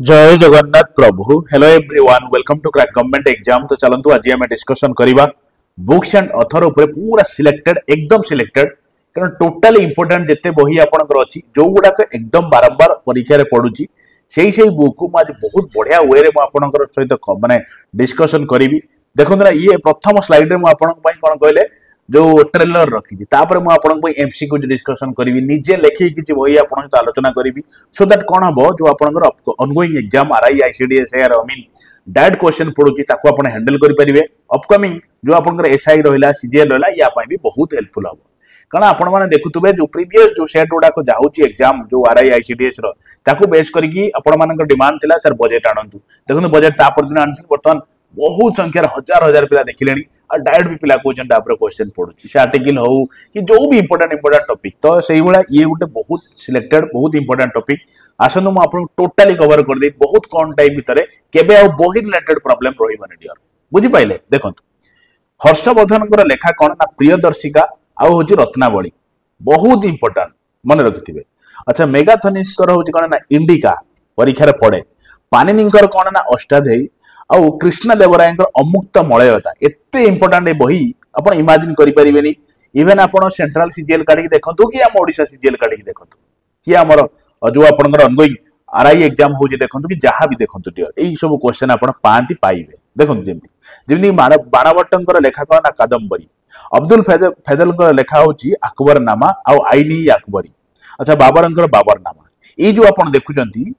जय जगन्नाथ प्रभु hello everyone welcome to crack government exam. तो चलंतु आज आम डिस्कशन करवा बुक्स एंड ऑथर ऊपर पूरा सिलेक्टेड एकदम सिलेक्टेड कारण टोटाली इंपोर्टेंट जिते बही आपनकर अछि जो गुडाक एकदम बारंबार परीक्षा रे पडुची सेही बुक को आज बहुत बढ़िया वे रे आपनकर सहित माने डिस्कशन करी। देखो ना ये प्रथम स्लाइड रे मु आपनक पई कोन कहले जो ट्रेलर रखी तापर मु आपन एमसीक्यू डिस्कशन करी निजे लेखि किछि बही आपन सहित आलोचना करी सो दैट कोन हबो जो आपनकर ऑनगोइंग एग्जाम आरआई आईसीडीएस एआर आई मीन डायरेक्ट क्वेश्चन पडुची ताको आपन हैंडल करि परिबे। अपकमिंग जो आपनकर एसआई रहला सीजीएल रहला या पई भी बहुत हेल्पफुल हबो कारण आपण माने देखुतबे जो प्रीवियस जो सेट गुडा को जाउची एग्जाम जो आरआई आईसीडीएस रो ताको बेस करके आपण मानकर डिमांड थिला सर बजेट आनंतु देखु बजेट ता पर दिन आनथि वर्तमान बहुत संख्यार हजार हजार पिला देखिलेनी और डायरेक्ट भी पिला क्वेश्चन डाबर क्वेश्चन पडुची से आर्टिकल हो कि जो भी इंपोर्टेंट टॉपिक तो सही वाला ये गोटे बहुत सिलेक्टेड बहुत इंपोर्टेंट टॉपिक आसनु मु आपन टोटली कवर कर दे बहुत कम टाइम भितर केबे आ बही रिलेटेड प्रॉब्लम रहिबनी डियर बुझी पाइले। देखंतु हर्षवर्धन लेखा कौन ना प्रियदर्शिका आउ होची रत्नावली बहुत इंपोर्टेंट मन रखिथिबे। अच्छा मेगाथनिस्कर होची कौन ना इंडिका परीक्षा रे पड़े पानिनिकर कौन ना अष्टाध्यायी आउ कृष्ण देवरायंकर अमुक्त मलयता एते इंपोर्टेंट बही आपण इमेजिन करि परिबेनी इवन आपण सेंट्रल सीजीएल काढी देखंतु कि हम ओडिशा सीजीएल काढी देखंतु कि हमर जो आपनकर ऑनगोइंग आरआई एग्जाम हो जे देखंतु कि जहां भी देखंतु डियर एई सब क्वेश्चन आपण पांति पाइबे। देखंतु जेमति बाणभट्टंकर लेखा कौन ना कादंबरी अब्दुल फैजलकर लेखा होची अकबरनामा आउ आईनी अकबरी। अच्छा बाबरंकर बाबरनामा ये जो आपण देखुचंती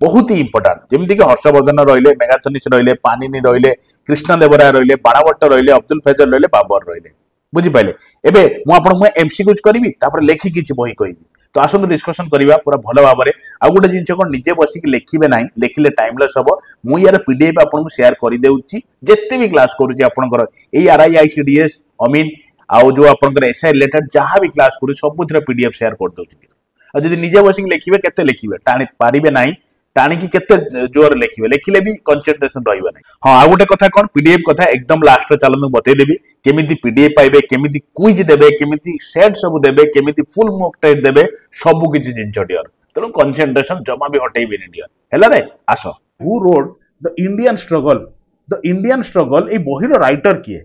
बहुत ही इंपोर्टेंट जमीन कि हर्षवर्धन रहिले मेगाथनिस रहिले पानिनी रहिले कृष्ण देवराय रहिले बाणभट्ट रहिले अब्दुल फैजल रहिले बाबर रहिले बुझी पाइले। एबे मु आपन एमसीक्यूज करबी तापर लेखि किछि बही कहबी तो आसंतु डिस्कशन करबा पूरा भलो भाबरे। आ गुटे जिंस कोन निजे बसी कि लेखिबे नाही लेखिले टाइमलेस हबो मु यार पीडीएफ आपन को शेयर करि देउची जेते भी क्लास करूची आपनकर एई आरआई आईसीडीएस आई मीन आउ जो आपनकर एसआई रिलेटेड जहां भी क्लास करू सबुथरे पीडीएफ शेयर कर देउची। आ जदि निजे बसी लेखिबे केते लेखिबे टाणी पारिबे नाही टाणी केते जोर लेखिबे लेखिले भी कंसंट्रेशन रहइबे नाही। हां आ गुटे कथा कोन पीडीएफ कथा एकदम लास्ट रे चलन बतै देबी केमिति पीडीएफ पाइबे केमिति क्विज देबे केमिति सेट सब देबे केमिति फुल मॉक टेस्ट देबे सब किछि जिंच डियर तनो कंसंट्रेशन जमा भी हटैबे नि डियर हैला रे आसो। Who wrote the Indian struggle ए बहिर राइटर किए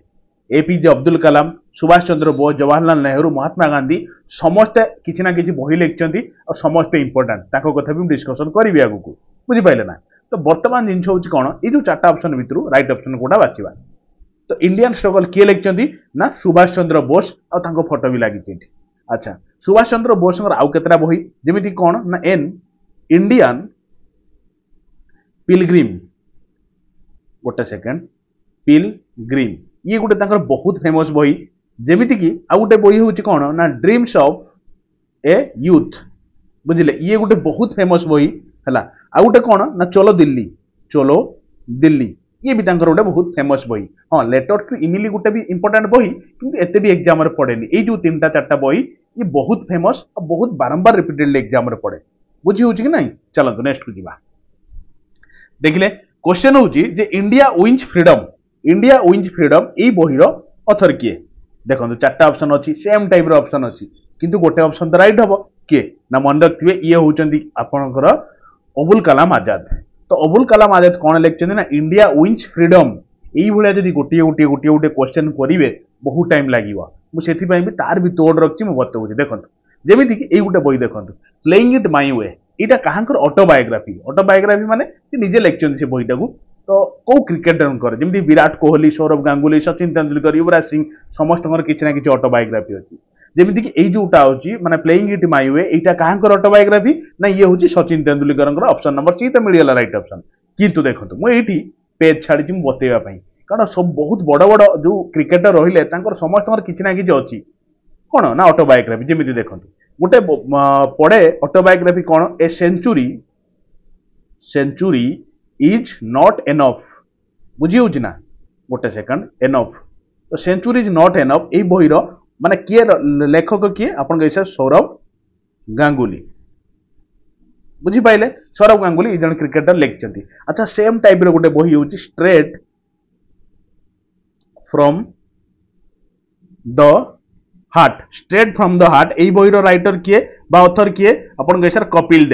एपीजे अब्दुल कलाम सुभाष चंद्र बोस जवाहरलाल नेहरू महात्मा गांधी समस्ते किछि ना किछि बही लिखचंती और समस्ते इंपोर्टेंट ताको कथा भी डिस्कशन करिवे आगु को बुझि पाइले ना। तो वर्तमान जिंस होची कोन ए जो चारटा ऑप्शन भितरु राइट ऑप्शन कोडा बाचिबा तो इंडियन स्ट्रगल किए लिखचंती ना सुभाष चंद्र बोस और ताको फोटो भी लागि चेठी। अच्छा सुभाष चंद्र बोस आउ केतरा बही जेमिति कोन ना एन इंडियन पिलग्रिम गोटे सेकंड पिलग्रिम ये गोटे तांकर बहुत फेमस बही जेमिति कि आ गोटे बही होची कोन ना ड्रीम्स ऑफ ए यूथ बुझिले ये गोटे बहुत फेमस बही हला। आ गोटे कोन ना चलो दिल्ली ये भी तांकर गोटे बहुत फेमस बही। हां लेटर टू इमिली गोटे भी इंपोर्टेंट बही किंतु एते भी एग्जाम रे पड़ेनी ए जो तीनटा चारटा बही ये बहुत फेमस और बहुत बारंबार रिपीटेडली एग्जाम रे पड़े बुझी होची कि नहीं। चलो नेक्स्ट को जीवा देखिले क्वेश्चन होची जे इंडिया विंस फ्रीडम ए बहिर ऑथर किए देखो चारटा ऑप्शन अच्छी सेम टाइप रो ऑप्शन अच्छी किंतु गोटे ऑप्शन तो राइट हबो के ना मन रखिबे ये होचंदी आपनकर अबुल कलाम आजाद। तो अबुल कलाम आजाद कोन लिखचंदी ना इंडिया विंस फ्रीडम एई भलिया जदी गोटे क्वेश्चन करिवे बहुत टाइम लागिवा मु सेथि पई भी तार भी तोड़ रखछि मु बतौछि। देखंतु जेमिति कि एई गोटे बही देखंतु playing it my way Etah काहांकर autobiography माने निजे लिखचंदी से बहीटा को तो कौ क्रिकेटर जमी विराट कोहली सौरभ गांगुली सचिन तेंदुलकर युवराज सिंह समस्त किसी ना कि ऑटोबायोग्राफी अच्छी जमीन कि यही जोटा होची माने playing it my way Etah काहांकर autobiography ना ये होची Sachin Tendulkar option number C तो मिलगला राइट ऑप्शन। किंतु देखंतु मु एठी पेज छाड़ी मु बतेवा पई कारण सब बहुत बड़ बड़ जो क्रिकेटर रहिले तांकर समस्त किसी ना कि अच्छी कोन ना ऑटोबायोग्राफी जमीन देखंतु गोटे पड़े ऑटोबायोग्राफी कोन a century is not enough बुझी होची ना गोटे सेकंड एनफ तो सेंचुरी इज नॉट एनफ ए बहिर माने किए लेखक किए आपन कैसे सौरभ गांगुली बुझी पाइले सौरभ गांगुली जन क्रिकेटर लिखचंती। अच्छा सेम टाइप रो गोटे बही होची स्ट्रेट फ्रॉम द हार्ट ए बहिर राइटर किए बा ऑथर किए आपन कैसे कपिल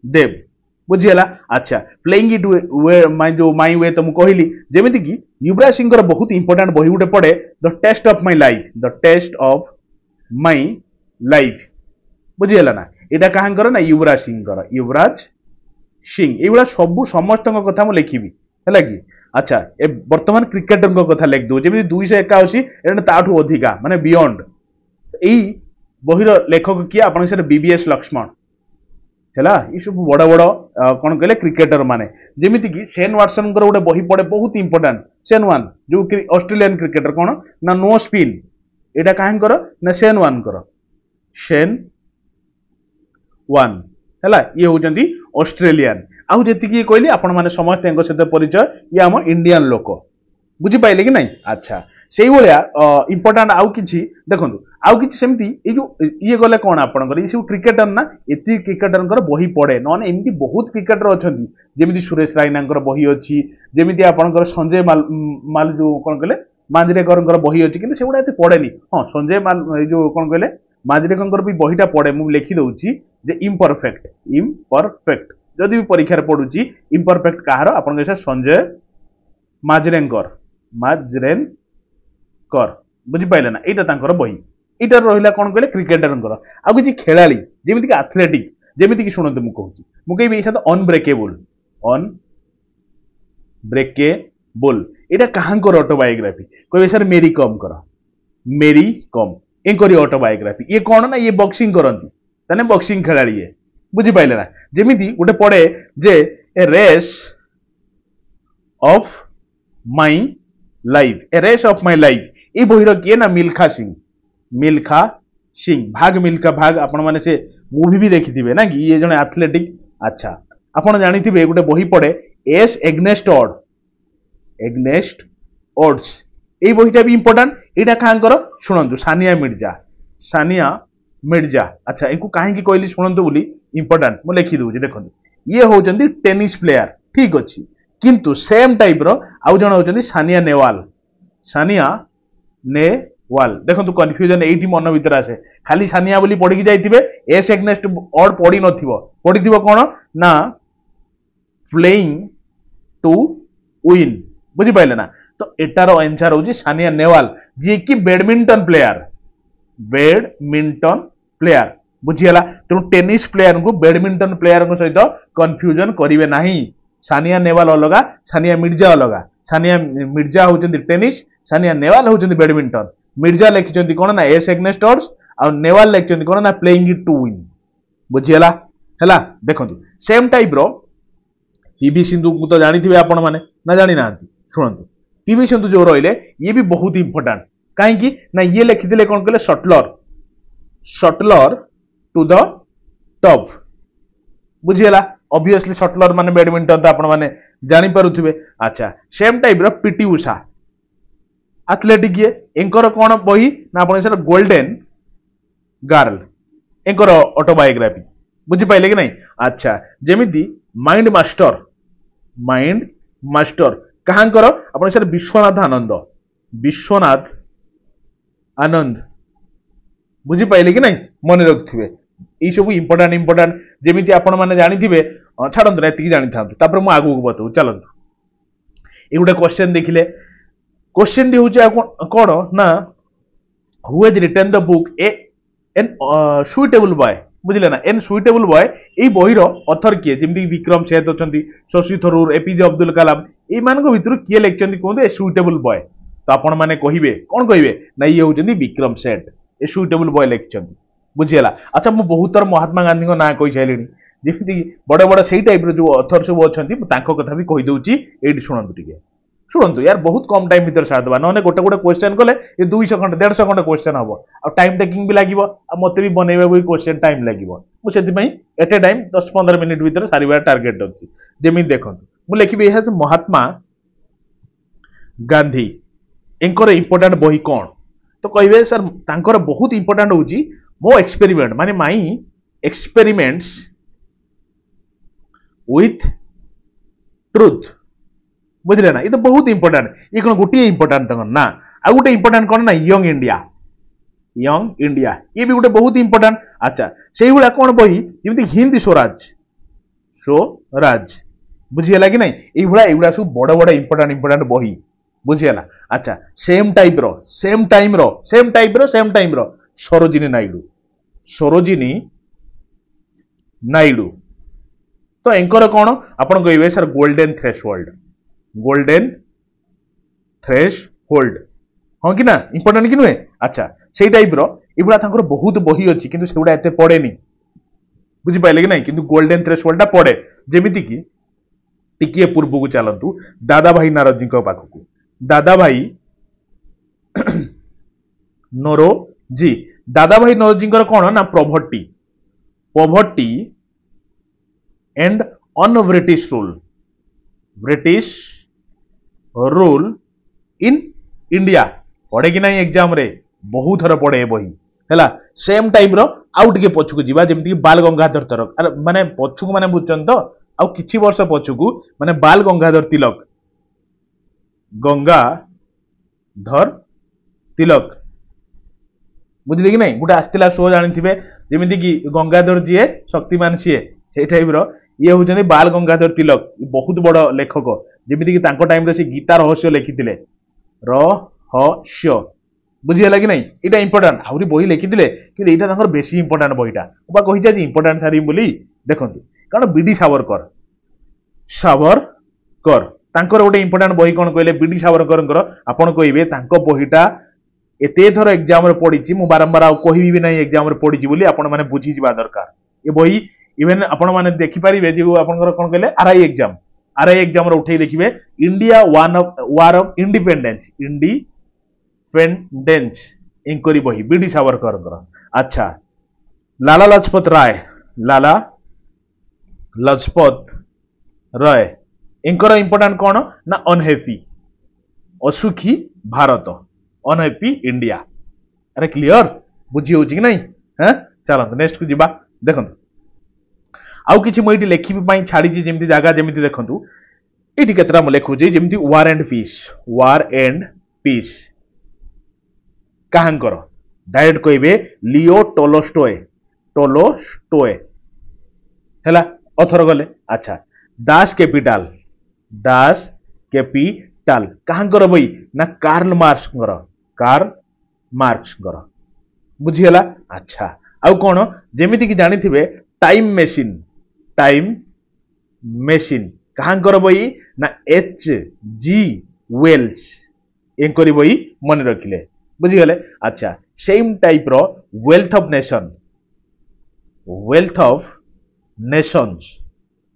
देव बुझीगला अच्छा प्लेइंग इट वे जो माई वे तो कहली जमीती कि युवराज सिंह बहुत इंपोर्टाट बही गोटे पड़े the test of my life the test of my life बुझीगला ना यहाँ क्या ना युवराज सिंह युवराज सिंह ये सब समस्त कथा मुझे लिखी है कि अच्छा ए वर्तमान क्रिकेटर कथा लिख दू जमी 281 ताठू अधिका माने बियॉन्ड यही बहीर लेखक किए आप बीबीएस लक्ष्मण है ये सब बड़ बड़ कौन कहले क्रिकेटर माने जमीती कि शेन वाटसन गोटे बही पड़े बहुत इंपोर्टाट शेन वन जो ऑस्ट्रेलियन क्रिकेटर कौन ना नो स्पिन यहाँ क्या ना शेन वन शेन वन है ये होती ऑस्ट्रेलियन आउ जी कहली आपण मैंने समस्त सहित परिचय ये आम इंडियन लोक बुझीपारे कि नहीं अच्छा से भाया इंपोर्टाट आउ कि देखो आउ कि सेमती जो ये गले कौन आपंकर ये सब क्रिकेटर ना ये क्रिकेटर बही पड़े ना एमती बहुत क्रिकेटर अच्छा जमी सुरेश रायना बही अच्छी जमी आपंकर संजय माल जो कौन कहले मांजरेकर बही अच्छी कि सेगुड़ा ये पड़ेनि हाँ संजय माल जो कौन कहले मांजरेकर भी बहीटा पड़े मुझे लिखी दूसरी जे इम्परफेक्ट इम्परफेक्ट जदि भी परीक्षा पड़ुची इम्परफेक्ट कहार आप संजय माजरेंकर माजरेंकर बुझीपारे ना यहाँ बही यहाँ रहा कौन कहले क्रिकेटर आ कि खेला जमीक आथलेटिक जमीक शुणु मुझे कहबी अनब्रेकेबल अनब्रेकेबल यहाँ कहाँ ऑटोबायोग्राफी कहे सर मेरी कम मेरी कम एंकरी ऑटोबायोग्राफी ये कौन ना ये बॉक्सिंग करती ताने बॉक्सिंग खेला ये बुझीपारे ना जमीती गोटे पड़े जे a race of my life a race of my life ये बहीर किए ना मिल्खा सिंह भाग मिल्खा भाग आपण मैंने से मूवी भी देखी थे ना कि ये जने एथलेटिक अच्छा आपण जानी थे गोटे बही पड़े एस एग्नेस्ट ओड्स ये बहीटा भी इंपोर्टाट यहाँ क्या शुणु सानिया मिर्जा अच्छा इनको कहीं कहली शुणु बोली इंपोर्टाट मुझे लिखी दूसरी देखो ये होती टेनिस प्लेयर ठीक अच्छे किंतु सेम टाइप आउ जन होती सानिया नेवाल देखो कन्फ्यूजन ये मन भर आसे खाली सानिया बोली पढ़ी जाइए एस एग्नेस्ट ऑड पड़ी पड़ी कौन ना प्लेइंग टू विन बुझीपारे ना तो एटार आंसर हूँ सानिया नेवाल जी कि बैडमिंटन प्लेयर बुझीगला तेणु टेनिस प्लेयर को बैडमिंटन प्लेयर सहित कन्फ्यूजन करेंगे ना सानिया नेवाल अलग सानिया मिर्जा अलग सानिया मिर्जा होती टेनिस सानिया नेवाल होती बैडमिंटन मिर्जा लिखिं कौन ना एस एग्नेस्ट ऑड्स आ नेवाल लिखिं कौन ना प्लेइंग इट टू विन बुझीगला है देखो सेम टाइप पीवी सिंधु को तो जानी थे आपण मैंने ना जानी ना शुणु पीवी सिंधु जो रही ये भी बहुत इंपोर्टाट कहीं ना ये लिखी कौन कहले शटलर टू द टॉप बुझीगला ऑब्वियसली शटलर माने बैडमिंटन तो आपण माने जानी पारुथिबे अच्छा सेम टाइप रो पीटी उषा एथलेटिक ये एंकर कौन बही ना आपण सर गोल्डन गर्ल एंकर ऑटोबायोग्राफी बुझीपारे कि नहीं अच्छा जमीती माइंड मास्टर कहाँ आप सर विश्वनाथ आनंद बुझीपारे कि नहीं मन रखिथे ये सब इंपोर्टाट जमीती आपण मैंने जानी थे छाड़ू ना ये जानी था मुझे आगू बताऊ चलतु ये गोटे क्वेश्चन देखिले क्वेश्चन टी हूँ कौन ना who has written the book an suitable boy बुझे ना एन सुइटेबल बॉय ये बहीर अथर किए जमी विक्रम सेठ अच्छा शशि थरूर एपीजे अब्दुल कलाम ये भितर किए लिखिं कहते ए सुइटेबल बॉय तो आपण मैंने कहे कौन कहे ना ये होती विक्रम सेठ ए सुइटेबल बॉय लिखिं बुझीगला अच्छा मुझे बहुत थर महात्मा गांधी ना कही सारे जमी बड़े बड़े से टाइप जो अथर सब अच्छा कथा भी कहीदे ये शुणु टे शुणु यार बहुत कम टाइम भर सारदे ना गोटे गोटे क्वेश्चन कले ये 200 खंड 150 खंड क्वेश्चन हम आ टाइम टेकिंग भी लगे मत भी बनइबा भी क्वेश्चन टाइम लगे मुझे एट ए टाइम 10-15 मिनिट भर सारे टार्गेट अच्छी जमी देखो मुझे लिखी महात्मा गांधी एंकर इंपोर्टाट बही कौन तो कहे सर तांकर बहुत इंपोर्टाट हूँ मो एक्सपेरिमेंट माने माई एक्सपेरिमेंट्स विथ ट्रुथ बुझे ना ये तो बहुत इंपोर्टाट ये कौन गोटे इंपोर्टाट ना आ गोटे इंपोर्टाट कौन ना यंग इंडिया ये भी गोटे बहुत इंपोर्टाट अच्छा से भाया कौन बही जमी हिंद स्वराज बुझीगला कि नहीं एगुड़ा सब बड़ बड़ इंपोर्टाट बही बुझीगला अच्छा सेम टाइप रो सरोजिनी नायडू तो एंकर कौन आपण कहबे सर गोल्डन थ्रेशोल्ड हाँ कि ना इंपोर्टाट कि नुहे अच्छा से टाइप एगुड़ा बहुत बही अच्छी किंतु सेगुड़ा एते पड़ेनी बुझिपारे कि नहीं किंतु गोल्डन थ्रेशोल्ड पड़े जेमिति कि टिकिए पूर्व को चलतु दादा भाई नारजी पाखक दादा भाई नोरोजी कौन ना poverty and on British rule in India पढ़े कि नहीं एग्जाम रे बहुत थर पढ़े बही है सेम टाइप आउ टे पछकू जीवा जमीक बाल गंगाधर तिलक माने पछकू माने बुझन तो आउ किछि वर्ष पछकू माने बाल गंगाधर तिलक बुझिले कि नहीं गोटे आसला शो जानी जमीक कि गंगाधर जी शक्तिमान सी से टाइप ये हूँ बाल गंगाधर तिलक बहुत बड़ लेखक जमीक टाइम से गीता रहस्य लिखिते रहस्य बुझीगला कि नहीं यहाँ इंपोर्टाट आहरी बही लिखिते कि यहाँ बेसी इंपोर्टाट बहीटा कही इंपोर्टाट सारी बोली देखो कारण बीडी सावरकर तांकर गोटे इंपोर्टाट बही कौन कहले बीडी सावरकर आपण कहे बहीटा एते थर एग्जाम पड़ी मु बारंबार आ कहि ना एग्जाम पड़ी बोली आपण माने बुझी जा दरकार ये बही इवेन आपण माने देखि परिबे जे आपनकर कोन कहले आरआई एग्जाम उठे देखिबे इंडिया वार ऑफ इंडिपेंडेंस इंक्वारी बही बीडी सावरकर अच्छा लाला लजपत राय इंकर इंपोर्टाट कौन ना अनहैप्पी असुखी भारत अनहैप्पी इंडिया अरे क्लियर बुझी हो कि नहीं हाँ चलते नेक्स्ट को जीवा देखो आउ कि मुझे लेखिबी छाड़ी जमी जगह जमी देखु ये केतरा लिखुची जमी वार एंड पीस कहांकर डायरेक्ट कहे लियो टोलोस्टोए है अथर गले अच्छा दास कैपिटाल कहांकर बई ना कार्ल मार्क्स बुझीगला अच्छा आउ कौन जेमिति कि जानी थे टाइम मेसिन कहांकर बई ना H.G. वेल्स एंकरी बई मन रखिले बुझीगले अच्छा सेम टाइप रो वेल्थ ऑफ नेशंस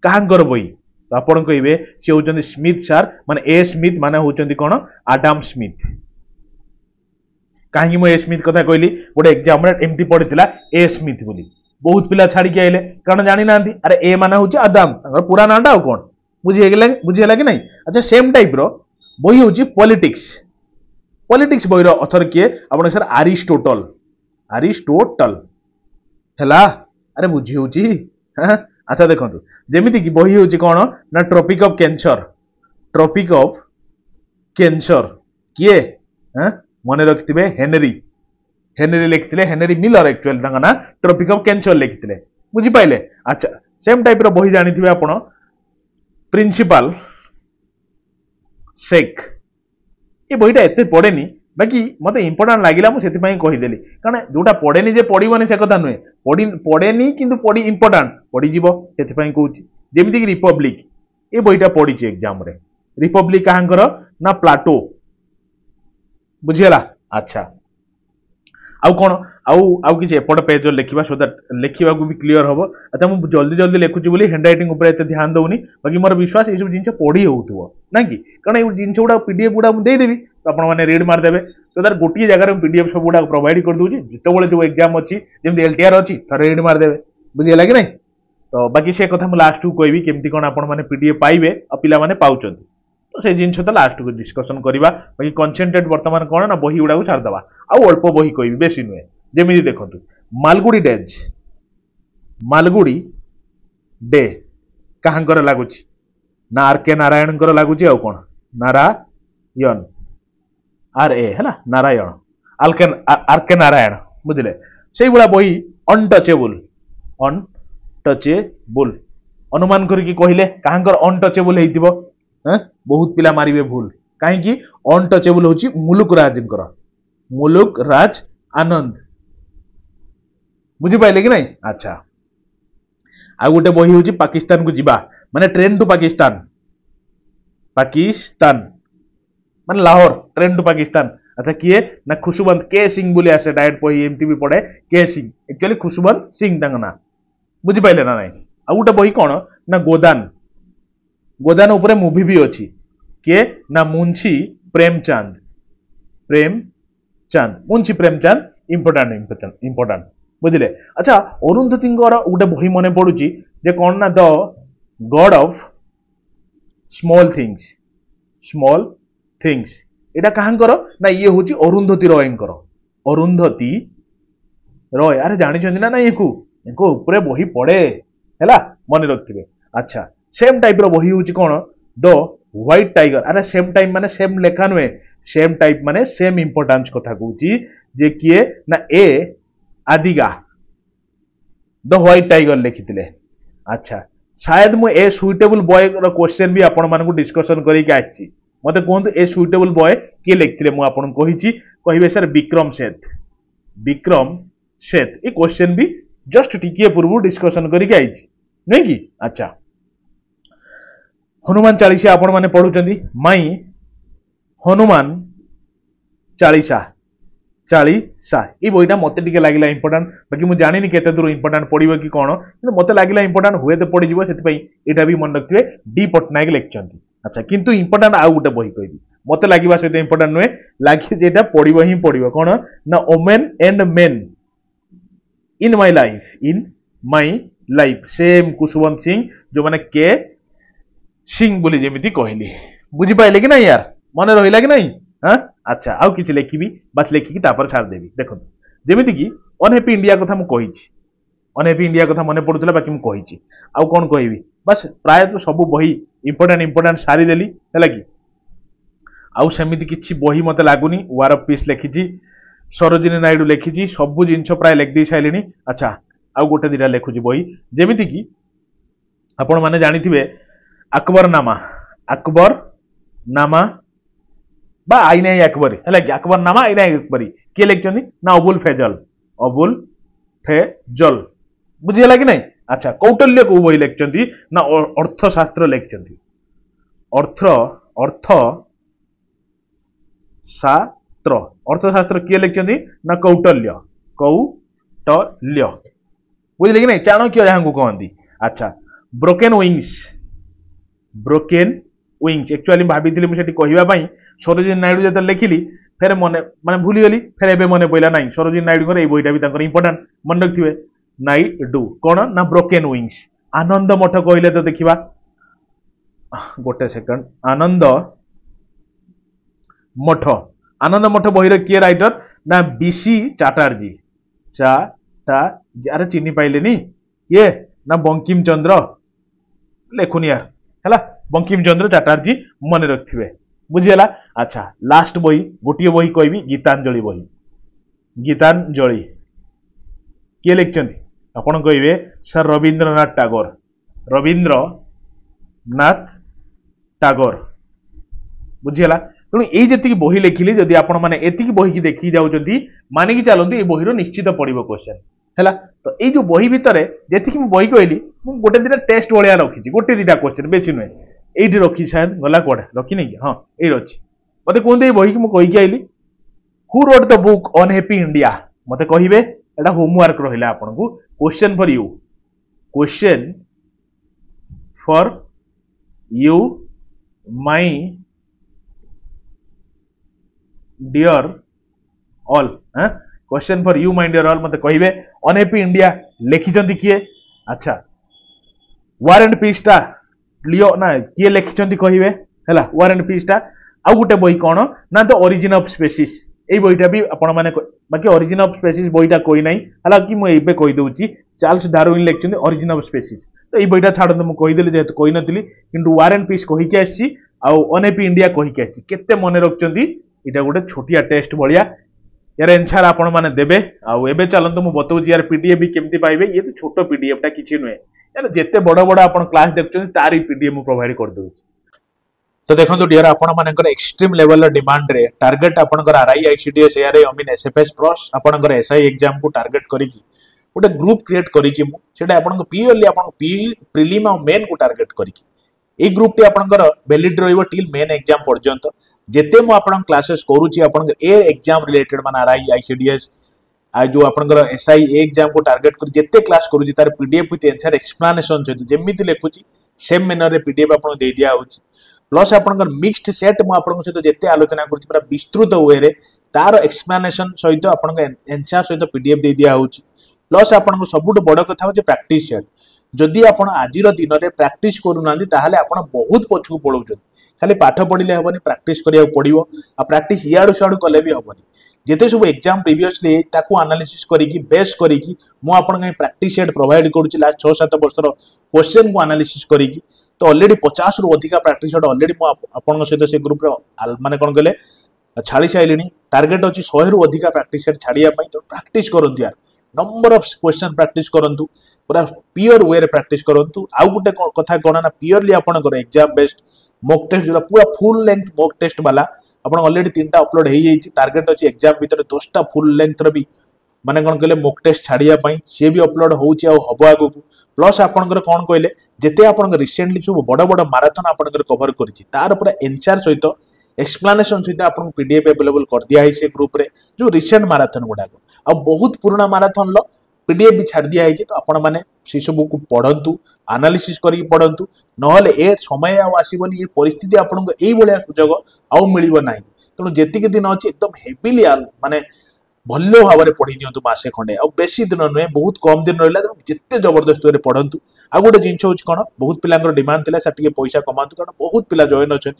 कहांकर बई तो आपण कहिबे से होचंदी स्मिथ सर माने ए स्मिथ माने होचंदी कोन आडम स्मिथ कहीं ए स्मिथ कथा कहली गोटे एग्जाम एमती पड़ता ए स्मिथ बोली बहुत पिला छाड़ी के आइले कारण जानी ना अरे ए माने होची आदम पूरा नाटा कौन बुझीगला कि नहीं अच्छा सेम टाइप रो बही होची पॉलिटिक्स बही रो अथर किए आपण सर अरिस्टोटल हैला अरे बुझी होची हां अच्छा देखो जेमिति कि बही होची कौन ना ट्रॉपिक ऑफ कैंसर किए हाँ मन रखिथे हेनरी लिखिते हेनरी मिलर एक्चुअल ना ट्रॉपिक ऑफ कैंसर लिखिते बुझिपाइले अच्छा सेम टाइप रो बही जानी आपण प्रिंसिपल शेख ये बहीटा एते पड़ेनी बाकी मत इंपोर्टाट लगिला मुझे कहीदेली कारण जोटा पड़ेनी जे पड़ोनी से कथा नुहे पड़ेनी किंतु पड़ी इंपोर्टाट पड़ीज से कहूँ जमीक रिपब्लिक ये बहीटा पड़ी एग्जाम रे रिपब्लिक कहांकर ना प्लाटो बुझीगला अच्छा आउ कौन आउ कि एपट पेज लिखा सो दैट लिखा भी क्लीयर हम अच्छा मुझे जल्दी लिखुची बोली हैंड रईटिंग एत ध्यान दौनी बाकी मोर विश्वास ये सब जिन पढ़ी हो ना कि कारण ये जिन गुड़ा पीडीएफ गुड़ा मुझे देदेवी तो आपने रीड मारदेवे सो दैट गोटे जगह पीडीएफ सब गुड़ा प्रोवाइड कर दूसरी जिते जो एग्जाम अच्छी जमी एलटीआर अच्छी थे रीड मारदेवे बुझीगला कि नहीं तो बाकी से कथा लास्ट को कहबी केमती कौन आपने पीडीएफ पाइबे और पिलाने पाउछन तो से जिन तो लास्ट को डिस्कसन करवा बाकी कनसेंट्रेट बर्तमान कौन ना बही गुड़ा छाड़दे आउ अल्प बही कह बेसी नुहे जमी देखो मालगुड़ी डे कहांकर लगुच ना आर.के. नारायण लगुच आउ कौन नारायण आर ए है नारायण आर.के. नारायण बुझे से बही अनटचेबुल अनुमान करके कहले काहंकर अनटचेबल हेतिबो बहुत पिला मारिबे भूल काहे अनटचेबल होची मुलुक राजंकर मुलुक राज आनंद बुझी पाइले कि नहीं अच्छा आ गोटे बही होची पाकिस्तान को जिबा माने ट्रेन टू पाकिस्तान पाकिस्तान माने लाहौर ट्रेन टू पाकिस्तान अच्छा किए ना खुशबंत के सिंह बोली आसे डायरेक्ट बही एमती भी पड़े के सिंह एक्चुअली खुशबंत सिंह तांग ना बुझी पाइले ना नहीं आ गोटे बही कोन ना गोदान गोदान ऊपर मूवी भी अच्छी के ना मुंशी प्रेमचंद मुंशी प्रेमचंद इंपोर्टेंट बुझिले अच्छा अरुंधति गोटे बही मन पड़ुची जे कौन ना the God of small things एटा कहांकर ना ये होची अरुंधति रॉय अरे जानी ना इनको ऊपर बही पड़े हैला मन रखिबे अच्छा सेम टाइप रो बही होची कोन द व्हाइट टाइगर अरे सेम टाइम माने सेम लेखा नुए सेम टाइप माने सेम इंपोर्टेंस कथा कहूची जे किए ना ए आदिगा द व्हाइट टाइगर लिखिथिले अच्छा शायद मु ए सुइटेबल बॉय रो क्वेश्चन भी आपण मानकु डिस्कशन करी के आछि मते कोंतु ए सुइटेबल बॉय के लिखिथिले मु आपण कहिछि कहिबे सर विक्रम सेठ ए क्वेश्चन भी जस्ट टिकिए पूर्व डिस्कशन करी के आछि नहीं कि अच्छा हनुमान चालीसा आपण माने पढुचंदी माई हनुमान चालीसा ये बहीटा मत टिके लगिला इंपोर्टेंट बाकी मुझे जानी केते दूर इंपोर्टेंट पड़ो कि कौन कि मत लगिला इंपोर्टेंट हुए तो पड़ जाए एटा भी मन रखिए डी पट्टनायक लिखिं अच्छा किंतु इंपोर्टेंट आउ गोटे बही कहबी मत लगे सहित इंपोर्टेंट नुहे लगे जेटा पड़ो ही पड़ो कौन ना women and men in my life same Khushwant Singh जो माने के सिंह बोली जेमिति कहली बुझी पाइले कि नहीं यार मन रहिला कि नहीं हाँ अच्छा आउ किछि लेखिबी बस लेखिकी तापर छाड़ देबी देखो जेमिति कि अनहैप्पी इंडिया कथा मु कहिछि अनहैप्पी इंडिया कथा मने पडुतला बाकी मु कहिछि आउ कोन कहबी बस प्राय तो सब बही इंपोर्टेंट सारी देली हैला कि आउ सेमिति किछि बही मते लागुनी वार ऑफ पीस लेखिछि सरोजिनी नायडू लेखिछि सब जिंस प्राय लेख दी साइलिनी अच्छा आउ गोटे दिरा लेखुछि बही जेमिति कि आपण माने जानिथिबे अकबर नामा बा आईना अकबरी है कि अकबर नामा आईना अकबरी किए लिखिं ना अबुल फेजल बुझीगला कि नहीं अच्छा कौटल्य को बही लिखिं ना अर्थशास्त्र लिखिं अर्थशास्त्र किए लिखिं ना कौटल्य बुझे कि नहीं चाणक्य जहां को कहती अच्छा ब्रोकेन विंग्स एक्चुअली भाभी मुझे कहवाई सरोजिनी नायडू जो लिखिली फेर मन माने भूली गली फेर एबे मन पइला नहीं सरोजिनी नायडू ये बहीटा भी इंपोर्टेंट मन रखिए नायडू कौन ना ब्रोकेन विंग्स आनंद मठ कहले तो देखा गोटे सेकंड आनंद मठ बही किए राइटर ना बीसी चैटर्जी अरे चिन्ह पाइले किए ना बंकिम चंद्र लेखुन यार है बंकिम चंद्र चैटर्जी मन रखिए बुझीगला अच्छा लास्ट बही गोटे बही कहबी गीतांजलि किए लिखिं आपन कहे सर रवींद्रनाथ टागोर बुझीगला तेणु ये बही लिखिली जदि आपण मैंने एति बही की देखी जाऊँगी मानिकी चलते ये बहीर निश्चित पड़ो क्वेश्चन है तो ये जो बही भितर जी बही कहली गोटे दिटा टेस्ट भाया रखी गोटे दिटा क्वेश्चन बेसी नुहे ये रखी शायद गला कौटे रखी कि हाँ ये अच्छी मत कहते ये बही की मुझे आईली who wrote the book unhappy India मत कहे एटा होमवर्क रहा आपन को question for you my dear all question for you my dear all मत कहे अनहैप्पी इंडिया लिखिं किए अच्छा वार एंड पीस टा लियो ना किए लिखिं कहे है वार एंड पीस टा आउ गोटे बही कौन ना द ओरिजिन ऑफ स्पेसीज ये बहीटा भी आपण मैंने बाकी ओरिजिन ऑफ स्पेसीज बहीटा कही ना हालांकि मुझे कही दूसरी चार्ल्स डार्विन लिखिं ओरिजिन ऑफ स्पेसीज तो ये बहीटा छाड़ते मुझे कहीदेली जेहतु कही नी कि वार एंड पीस कहीकि आसी अनहैप्पी इंडिया कहीकि आसी केते मन रखिंट यहाँ गोटे छोटिया टेस्ट भाया यार एनसार आपण मैंने देवे आउ चलते मुझे बताऊँ यार पीडीएफ भी केमती पाइबे ये तो छोट पीडीएफ टा किसी नुहे जिते बड़ बड़ आप क्लास देखुं तार पीडीएफ प्रोवाइड कर दूसरी। तो देखो डियर आपण एक्सट्रीम लेवल डिमांड रे टार्गेट आपनकर आरआई आईसीडीएस एआरआई अमीन एसएफएस प्लस आपनकर एसआई एग्जाम को टार्गेट करिकी गोटे ग्रुप क्रिएट करिछि मु सेटा आपन पीओली आपन पी प्रीलिम और मेन को टार्गेट करिकी ए ग्रुप टी आपनकर वैलिड रहइबो टिल मेन एग्जाम पर्यंत जेते मु आपन क्लासेस करूछि आपन ए एग्जाम रिलेटेड मान आरआई आईसीडीएस आ जो आपनकर एसआई एग्जाम को टार्गेट कर जेते क्लास करूछि तार पीडीएफ विथ आंसर एक्सप्लेनेशन सहित जेमिति लिखुछि सेम मैनर रे पीडीएफ आपन दे दिया होछि प्लस आपनकर मिक्स्ड सेट मु आपन सहित जेते आलोचना करूछि पूरा विस्तृत वे रे तार एक्सप्लेनेशन सहित आपनकर आंसर सहित पीडीएफ दे दिया होछि प्लस आपन सबुठ बड़ कथा होछि प्रैक्टिस सेट जदि आपण आजिर दिन में प्रैक्टिस करूना ताहले आपण बहुत पछकु पळौछन खाली पाठ पढ़ले हेबनी प्रैक्टिस करिया पड़िबो आ प्रैक्टिस इयाडू सियाडू कले भी हेबनी जेते सब एग्जाम प्रीवियसली ताकू एनालिसिस करिकी बेस करिकी मु आपण के प्रैक्टिस सेट प्रोवाइड करूची लास्ट 6-7 वर्षर क्वेश्चन को एनालिसिस करिकी तो ऑलरेडी 50 रु अधिक प्रैक्टिस सेट ऑलरेडी मु आपण सहित से ग्रुप रे माने कोन कहले छाड़ी साइलिनी टार्गेट अछि 100 रु अधिक प्रैक्टिस सेट छाड़िया पई तो प्रैक्टिस करंतु यार नंबर ऑफ क्वेश्चन प्रैक्टिस करंतु पूरा प्योर वे रे प्रैक्टिस करंतु आउ गुटे कथा कोन ना प्योरली आपण कर एग्जाम बेस्ड मॉक टेस्ट जो पूरा फुल लेंथ मॉक टेस्ट वाला आपण ऑलरेडी 3टा अपलोड हे जाई टार्गेट अछि एग्जाम भीतर 10टा फुल लेंथ रे भी माने कोन कहले मॉक टेस्ट छाड़िया पई से भी अपलोड होउची आ हबो आगु प्लस आपण कोन कहले जेते आपण रिसेंटली सब बड़ बड़ मैराथन आपण कवर करिछि तार पूरा आंसर सहित एक्सप्लेनेशन सहित आपन पीडीएफ अवेलेबल कर दिया है से ग्रुप रे जो रिसेंट मैराथन गुडा आ बहुत पुराना मैराथन लो पीडीएफ भी छाड़ दिया है कि तो आपण माने से सब को पढंतु एनालिसिस करी पढंतु नहले ए समय आ आसीबनी ए परिस्थिति आपन को एई बलिया सुजोग आउ मिलिबो नाही तनो जेतिक दिन अछि एकदम हेवीली माने भल्य भाव में पढ़ी दिंतु मसे खंडे आ बेसी दिन नुहे बहुत कम दिन रहा जिते जबरदस्त वे पढ़ु आ गोटे जिन हूँ कौन बहुत पिला डिमांड था सर पैसा कमातु कारण बहुत पिला जॉइन अच्छा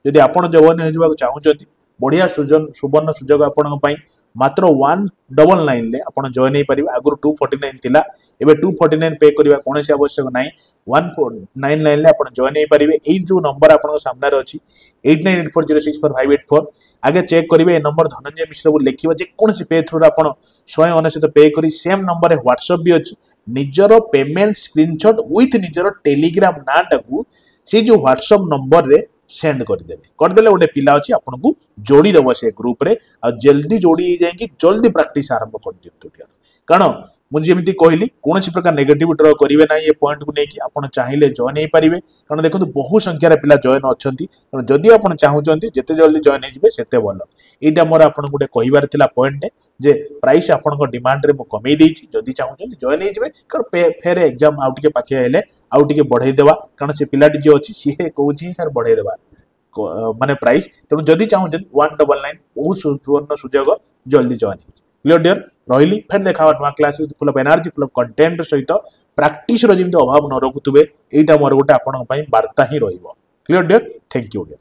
जदि आप जॉइन हो चाहते बढ़िया सुवर्ण सुजोग आपण मात्र 199 ले आपण जॉइन हो पारे आगुरी 249 थिला एबे 249 पे करबा कोनोसी आवश्यक नाही 199 ले आपण जॉइन हो पारे एई जो नंबर आपण सामने रे अछि 8984064584 आगे चेक करिवे ए नंबर धनंजय मिश्र बो लेखिबा जे कोनोसी पे थ्रू आपण 199 पे करी सेम नंबर रे व्हाट्सएप भी अछि निजरो पेमेंट स्क्रीनशॉट विथ निजरो टेलीग्राम नाटाकू से जो व्हाट्सएप नंबर रे सेंड करदेले गोटे पिला अच्छी आपन को जोड़ी देव से ग्रुप रे आ जल्दी जोड़ी जाएंगे जल्दी प्रैक्टिस आरंभ कर दियंतु कारण मुझे जमी कहली कौन प्रकार नेगेटिव ड्र करेंगे ना ये पॉइंट को लेकिन आप चाहिए जॉइन हो पारे कारण देखो बहु संख्यार पिला जॉइन अच्छा जदि आप चाहते जिते जल्दी जॉइन होते भल यहाँ मोर आप गोटे कहबार पॉइंट जे प्राइस आपण डिमांड रे मु कमे देछि जदि चाहते जॉइन हो कारण फेर एग्जाम आउ टे पाखे हेले आउ टे बढ़ाईदेवा कारण से पिलाटी जो अच्छी सी कौन सर बढ़ाईदेवा माने प्राइस तेणु जदि चाहते 199 बहुत सुवर्ण सुजोग जल्दी जॉइन हो क्लियर डियर रही फिर देखा नुआ class full of energy full of content सहित प्रैक्टिस जमी अभाव न रखुवे यहाँ मोर गोटे आपण वार्ता ही रही clear dear thank you dear.